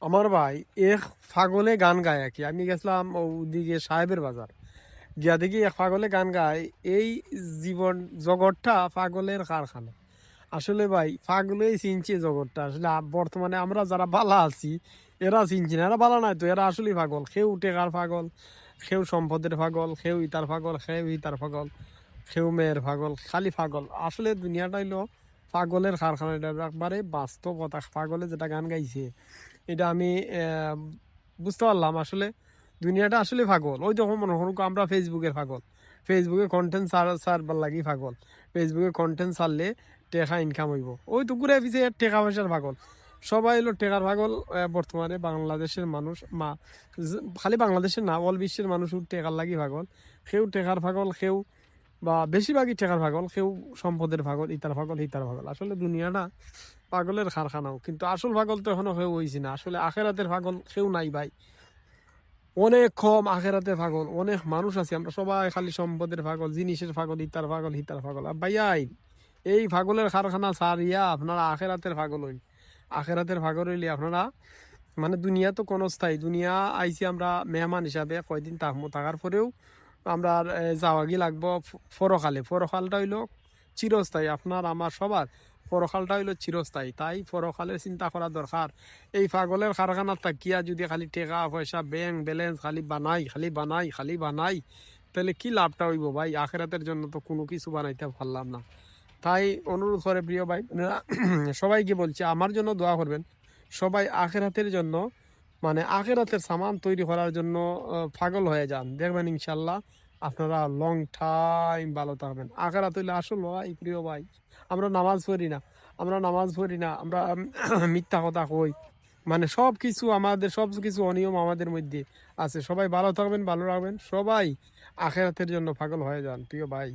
আমার ভাই এক পাগলে গান গায় আর কি। আমি গেছিলাম ওদিকে সাহেবের বাজার, গিয়া দেখি এক পাগলে গান গায়। এই জীবন জগৎটা পাগলের কারখানা। আসলে ভাই পাগলেই চিনছে জগৎটা। আসলে বর্তমানে আমরা যারা বালা আছি এরা চিনছি না, এরা বালা নাই তো, এরা আসলেই পাগল। কেউ টেকার পাগল, কেউ সম্পদের পাগল, কেউ ইতার পাগল, কেউ ইতার পাগল, কেউ মেয়ের পাগল, খালি পাগল। আসলে দুনিয়াটা হইলো পাগলের কারখানা। এটা একবারে বাস্তবতা। পাগলে যেটা গান গাইছে এটা আমি আহ, বুঝতে পারলাম। আসলে দুনিয়াটা আসলে পাগল। ওই যখন মনে করুন আমরা ফেসবুকের পাগল, ফেসবুকে কন্টেন্ট সারবার লাগি পাগল। ফেসবুকে কন্টেন্ট সারলে টেকা ইনকাম হইব, ওই তো ঘুরে পিছিয়ে টেকা পয়সার পাগল। সবাই হলো টেকার পাগল। বর্তমানে বাংলাদেশের মানুষ খালি বাংলাদেশের না, অল বিশ্বের মানুষ টেকার লাগি পাগল। কেউ টেকার পাগল, কেউ বা বেশিরভাগই টেকার পাগল, কেউ সম্পদের পাগল, ইতার পাগল হিতার পাগল। আসলে দুনিয়াটা পাগলের কারখানাও, কিন্তু আসল পাগল তো এখনো কেউ হয়েছি না। আসলে আখেরাতের পাগল কেউ নাই ভাই, অনেক কম। আখেরাতের পাগল অনেক মানুষ আছে, আমরা সবাই খালি সম্পদের পাগল, জিনিসের পাগল, হিতার পাগল, হিতার পাগল। আর ভাইয়াই এই পাগলের কারখানা সারিয়া আপনারা আখেরাতের পাগল হইন। আখেরাতের পাগল হইলে আপনারা মানে দুনিয়া তো কোনো স্থায়ী দুনিয়া। আইছি আমরা মেহমান হিসাবে, কয়দিন থাকবো, থাকার পরেও আমরা যাওয়াগি লাগবো পরকালে। পরকালটা হইলো চিরস্থায়ী, আপনার আমার সবার পরকালটা হইলো চিরস্থায়ী। তাই পরকালের চিন্তা করা দরকার। এই পাগলের কারখানা থাকিয়া যদি খালি টাকা পয়সা ব্যাংক ব্যালেন্স খালি বানাই খালি বানাই খালি বানাই, তাহলে কি লাভটা হইব ভাই? আখেরাতের জন্য তো কোনো কিছু বানাইতে পারলাম না। তাই অনুরোধ করে প্রিয় ভাই বোনেরা, সবাইকে বলছি আমার জন্য দোয়া করবেন। সবাই আখেরাতের জন্য, মানে আখেরাতের সামান তৈরি করার জন্য পাগল হয়ে যান। দেখবেন ইনশাল্লাহ আপনারা লং টাইম ভালো থাকবেন। আখেরাত হইলে আসল ভাই প্রিয় ভাই। আমরা নামাজ পড়ি না, আমরা মিথ্যা কথা কই, মানে সব কিছু আমাদের, সব কিছু অনিয়ম আমাদের মধ্যে আছে। সবাই ভালো থাকবেন, ভালো রাখবেন, সবাই আখেরাতের জন্য পাগল হয়ে যান প্রিয় ভাই।